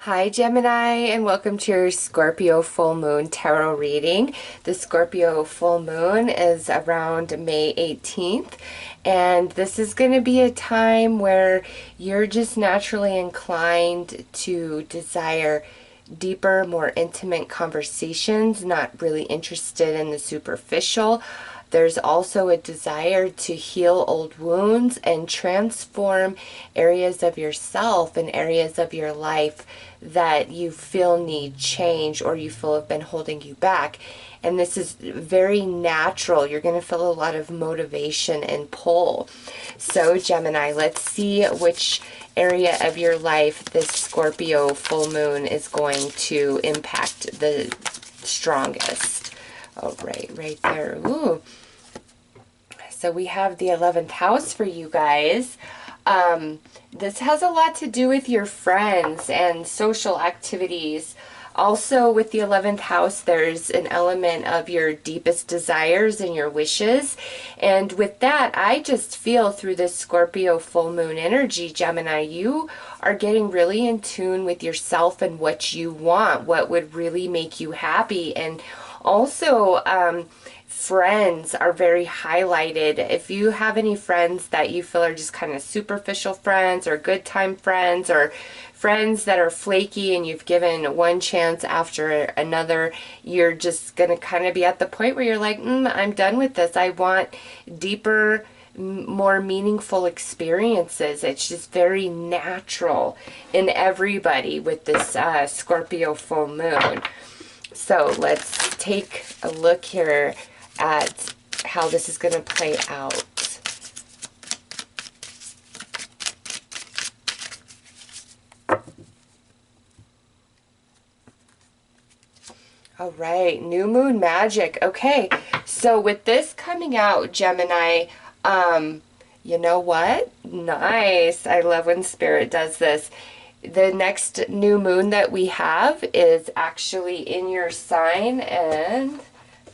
Hi Gemini, and welcome to your Scorpio Full Moon Tarot reading. The Scorpio Full Moon is around May 18th, and this is going to be a time where you're just naturally inclined to desire deeper, more intimate conversations, not really interested in the superficial. There's also a desire to heal old wounds and transform areas of yourself and areas of your life that you feel need change or you feel have been holding you back. And this is very natural. You're going to feel a lot of motivation and pull. So Gemini, let's see which area of your life this Scorpio full moon is going to impact the strongest. Oh, right there. Ooh. So we have the 11th house for you guys. This has a lot to do with your friends and social activities. Also, with the 11th house, there's an element of your deepest desires and your wishes. And with that, I just feel through this Scorpio full moon energy, Gemini, you are getting really in tune with yourself and what you want, what would really make you happy. And also, friends are very highlighted. If you have any friends that you feel are just kind of superficial friends or good time friends or friends that are flaky and you've given one chance after another, you're just going to kind of be at the point where you're like, I'm done with this. I want deeper, more meaningful experiences. It's just very natural in everybody with this Scorpio full moon. So let's take a look here at how this is going to play out. All right, new moon magic. Okay, so with this coming out, Gemini, you know what? Nice. I love when Spirit does this. The next new moon that we have is actually in your sign, and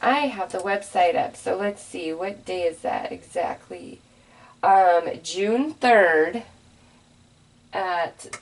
I have the website up. So let's see, what day is that exactly? June 3rd at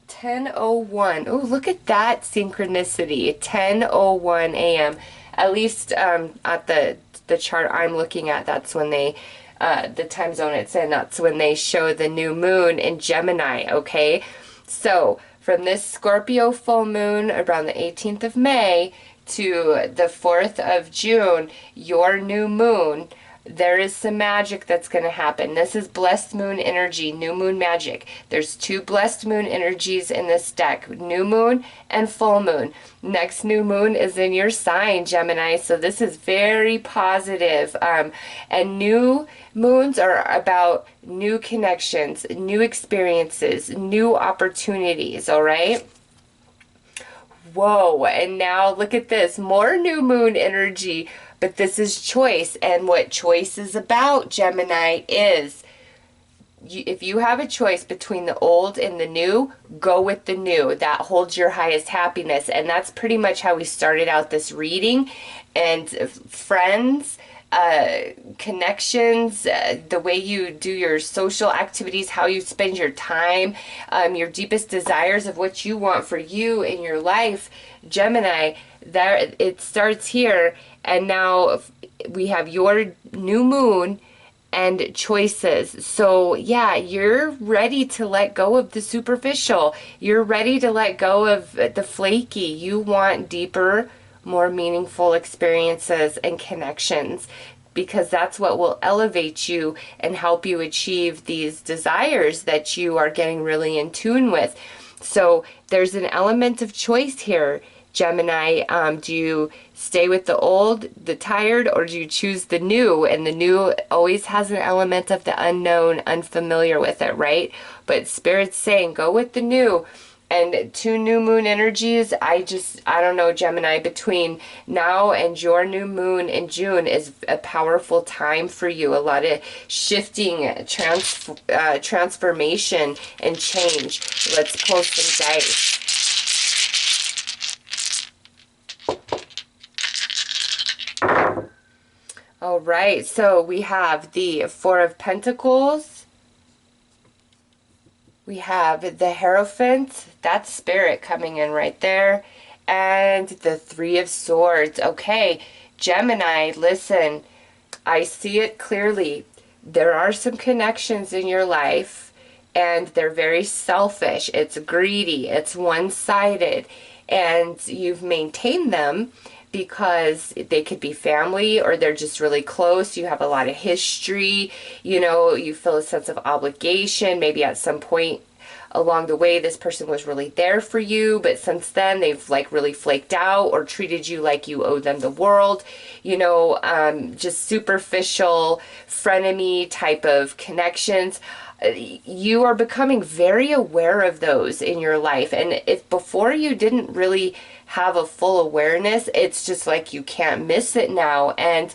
10:01. Oh, look at that synchronicity. 10:01 a.m. At least at the chart I'm looking at, that's when they the time zone it's in, that's when they show the new moon in Gemini, okay? So, from this Scorpio full moon around the 18th of May to the 4th of June, your new moon, there is some magic that's going to happen. This is blessed moon energy, new moon magic. There's two blessed moon energies in this deck, new moon and full moon. Next new moon is in your sign, Gemini, so this is very positive. And new moons are about new connections, new experiences, new opportunities, all right? Whoa, and now look at this, more new moon energy, but this is choice, and what choice is about, Gemini, is if you have a choice between the old and the new, go with the new. That holds your highest happiness, and that's pretty much how we started out this reading. And friends, connections, the way you do your social activities, how you spend your time, your deepest desires of what you want for you in your life, Gemini, there it starts here. And now we have your new moon and choices. So yeah, you're ready to let go of the superficial. You're ready to let go of the flaky. You want deeper, more meaningful experiences and connections, because that's what will elevate you and help you achieve these desires that you are getting really in tune with. So there's an element of choice here, Gemini. Do you stay with the old, the tired, or do you choose the new? And the new always has an element of the unknown, unfamiliar with it, right? But Spirit's saying go with the new. And two new moon energies, I don't know, Gemini, between now and your new moon in June is a powerful time for you. A lot of shifting, transformation and change. Let's pull some dice. All right, so we have the Four of Pentacles, We have the Hierophant, that's spirit coming in right there. And the Three of Swords. Okay, Gemini, listen, I see it clearly. There are some connections in your life, and they're very selfish. It's greedy. It's one-sided. And you've maintained them because they could be family or they're just really close. You have a lot of history. You know, you feel a sense of obligation. Maybe at some point along the way this person was really there for you, but since then they've like really flaked out or treated you like you owe them the world. You know, just superficial frenemy type of connections. You are becoming very aware of those in your life, and if before you didn't really have a full awareness, it's just like you can't miss it now. And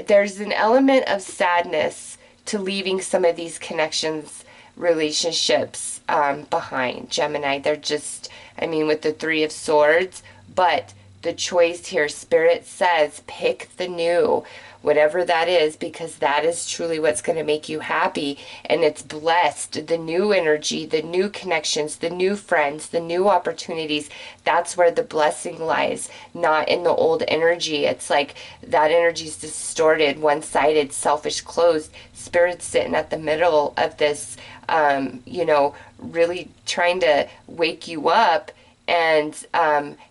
there's an element of sadness to leaving some of these connections, relationships behind, Gemini. They're just, I mean, with the Three of Swords, but the choice here, Spirit says, pick the new, whatever that is, because that is truly what's going to make you happy, and it's blessed. The new energy, the new connections, the new friends, the new opportunities, that's where the blessing lies, not in the old energy. It's like that energy is distorted, one-sided, selfish, closed. Spirit's sitting at the middle of this, you know, really trying to wake you up and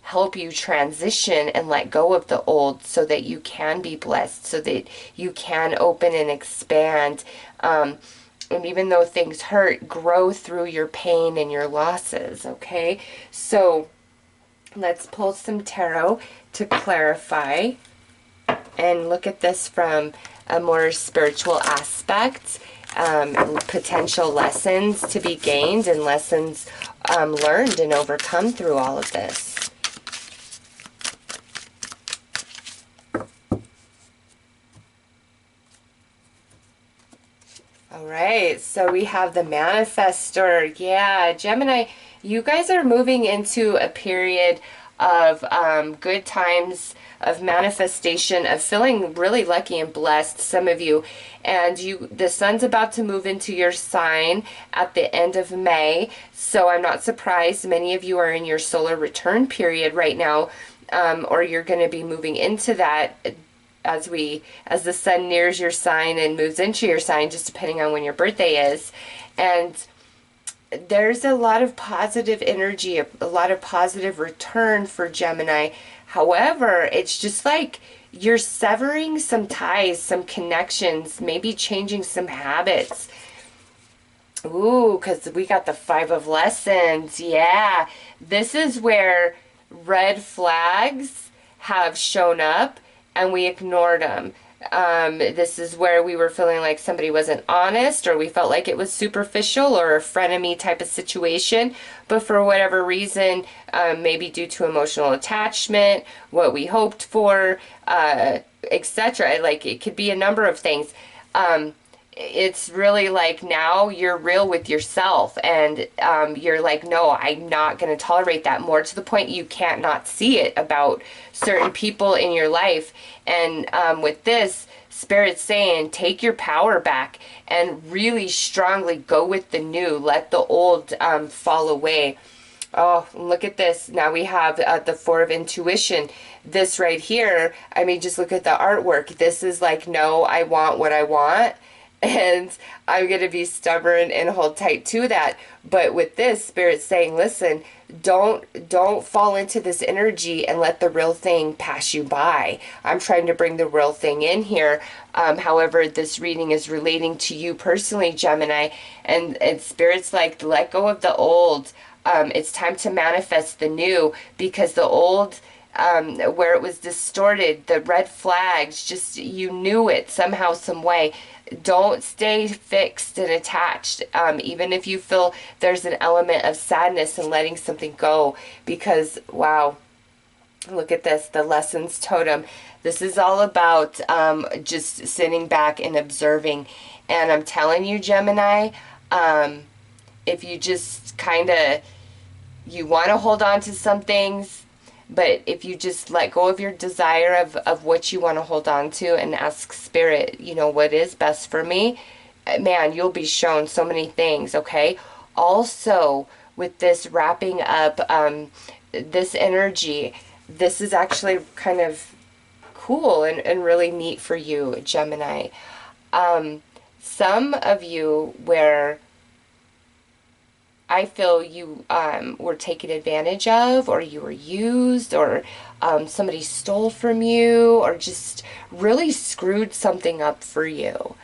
help you transition and let go of the old so that you can be blessed, so that you can open and expand. And even though things hurt, grow through your pain and your losses, okay? So let's pull some tarot to clarify and look at this from a more spiritual aspect. Potential lessons to be gained and lessons learned and overcome through all of this. All right, so we have the manifestor. Yeah, Gemini, you guys are moving into a period of good times, of manifestation, of feeling really lucky and blessed, some of you. And the sun's about to move into your sign at the end of May, so I'm not surprised many of you are in your solar return period right now, or you're going to be moving into that as the sun nears your sign and moves into your sign, just depending on when your birthday is. And there's a lot of positive energy, a lot of positive return for Gemini. However, it's just like you're severing some ties, some connections, maybe changing some habits. Ooh, because we got the Five of Lessons. Yeah, this is where red flags have shown up and we ignored them. This is where we were feeling like somebody wasn't honest, or we felt like it was superficial or a frenemy type of situation, but for whatever reason, maybe due to emotional attachment, what we hoped for, etc. Like, it could be a number of things. It's really like now you're real with yourself, and you're like, no, I'm not going to tolerate that, more to the point you can't not see it about certain people in your life. And with this, Spirit's saying, take your power back and really strongly go with the new. Let the old fall away. Oh, look at this. Now we have the Four of Intuition. This right here, I mean, just look at the artwork. This is like, no, I want what I want, and I'm going to be stubborn and hold tight to that. But with this, Spirit's saying, listen, don't fall into this energy and let the real thing pass you by. I'm trying to bring the real thing in here. However, this reading is relating to you personally, Gemini, and Spirit's like, let go of the old. It's time to manifest the new, because the old, where it was distorted, the red flags, just, you knew it somehow, some way. Don't stay fixed and attached, even if you feel there's an element of sadness in letting something go, because, wow, look at this, the lessons totem. This is all about just sitting back and observing. And I'm telling you, Gemini, if you just kind of, you want to hold on to some things, but if you just let go of your desire of what you want to hold on to and ask Spirit, you know, what is best for me, man, you'll be shown so many things, okay? Also, with this wrapping up, this energy, this is actually kind of cool and really neat for you, Gemini. Some of you where I feel you were taken advantage of, or you were used, or somebody stole from you, or just really screwed something up for you.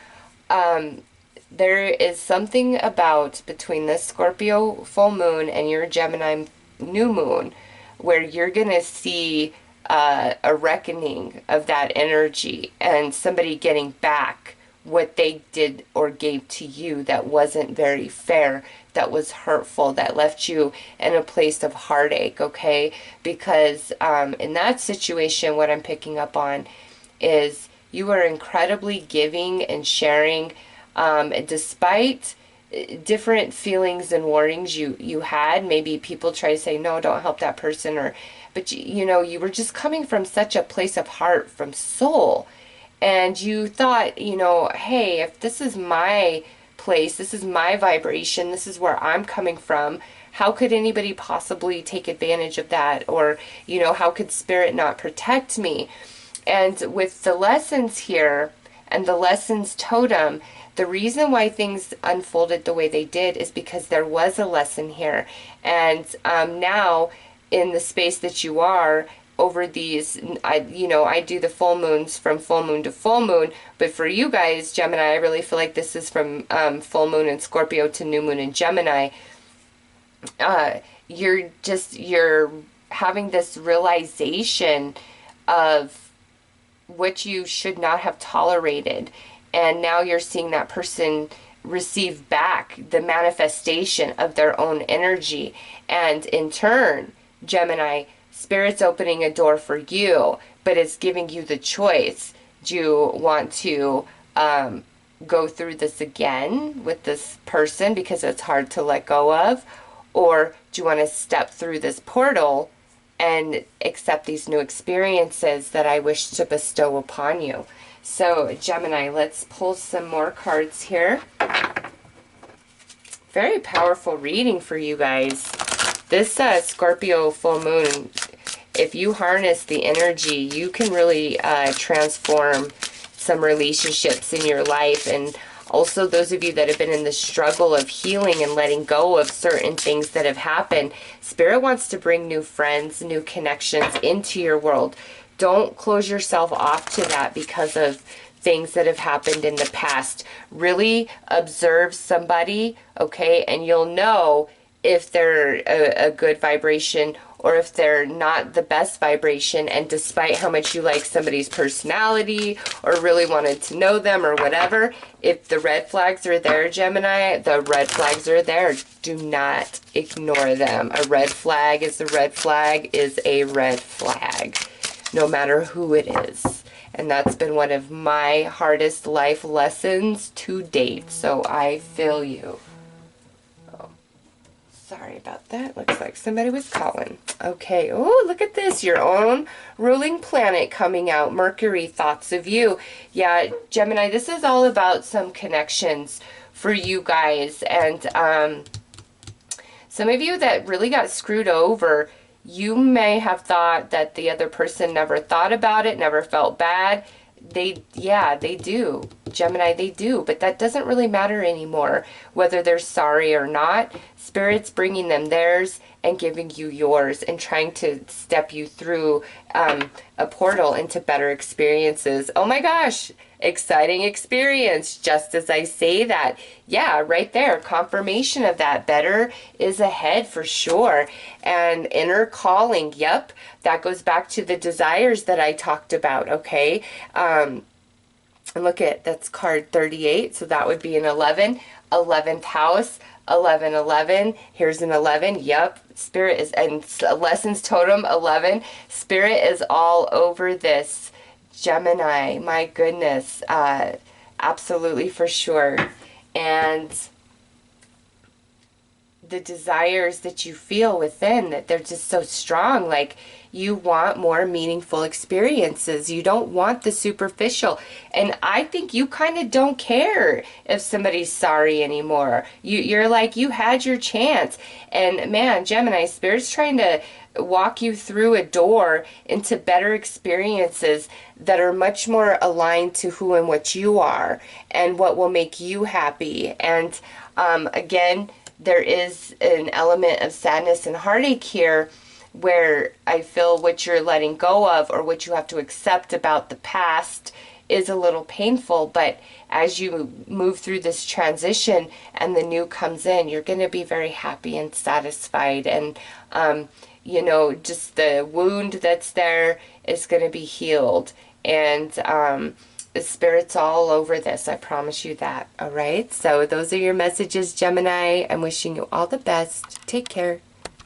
There is something about between this Scorpio full moon and your Gemini new moon where you're going to see a reckoning of that energy and somebody getting back what they did or gave to you that wasn't very fair, that was hurtful, that left you in a place of heartache, okay? Because in that situation, what I'm picking up on is you were incredibly giving and sharing, despite different feelings and warnings you had. Maybe people try to say, no, don't help that person, or, but you know, you were just coming from such a place of heart, from soul. And you thought, you know, hey, if this is my place, this is my vibration, this is where I'm coming from, how could anybody possibly take advantage of that? Or, you know, how could spirit not protect me? And with the lessons here and the lessons totem, the reason why things unfolded the way they did is because there was a lesson here. And now, in the space that you are, over these, I do the full moons from full moon to full moon, but for you guys, Gemini, I really feel like this is from full moon in Scorpio to new moon in Gemini. You're having this realization of what you should not have tolerated, and now you're seeing that person receive back the manifestation of their own energy, and in turn, Gemini, Spirit's opening a door for you, but it's giving you the choice. Do you want to go through this again with this person because it's hard to let go of? Or do you want to step through this portal and accept these new experiences that I wish to bestow upon you? So, Gemini, let's pull some more cards here. Very powerful reading for you guys. This Scorpio full moon, if you harness the energy, you can really transform some relationships in your life. And also those of you that have been in the struggle of healing and letting go of certain things that have happened, Spirit wants to bring new friends, new connections into your world. Don't close yourself off to that because of things that have happened in the past. Really observe somebody, okay, and you'll know if they're a good vibration or if they're not the best vibration. And despite how much you like somebody's personality or really wanted to know them or whatever, if the red flags are there, Gemini, the red flags are there. Do not ignore them. A red flag is a red flag is a red flag, no matter who it is. And that's been one of my hardest life lessons to date. So I feel you. Sorry about that. Looks like somebody was calling. Okay. Oh, look at this. Your own ruling planet coming out. Mercury, thoughts of you. Yeah, Gemini, this is all about some connections for you guys. And some of you that really got screwed over, you may have thought that the other person never thought about it, never felt bad. They do. Gemini, they do. But that doesn't really matter anymore, whether they're sorry or not. Spirit's bringing them theirs and giving you yours and trying to step you through a portal into better experiences. Oh my gosh, exciting experience. Just as I say that, yeah, right there, confirmation of that. Better is ahead for sure. And inner calling, yep, that goes back to the desires that I talked about, okay? And look at, that's card 38, so that would be an 11, 11th house, 11, 11, here's an 11, yep, Spirit is, and lessons totem, 11, Spirit is all over this, Gemini, my goodness, absolutely for sure. And the desires that you feel within, that they're just so strong. Like, you want more meaningful experiences. You don't want the superficial. And I think you kind of don't care if somebody's sorry anymore. You're like, you had your chance. And man, Gemini, Spirit's trying to walk you through a door into better experiences that are much more aligned to who and what you are and what will make you happy. And again, there is an element of sadness and heartache here, where I feel what you're letting go of or what you have to accept about the past is a little painful. But as you move through this transition and the new comes in, you're going to be very happy and satisfied. And, you know, just the wound that's there is going to be healed. And the Spirit's all over this. I promise you that. All right. So those are your messages, Gemini. I'm wishing you all the best. Take care.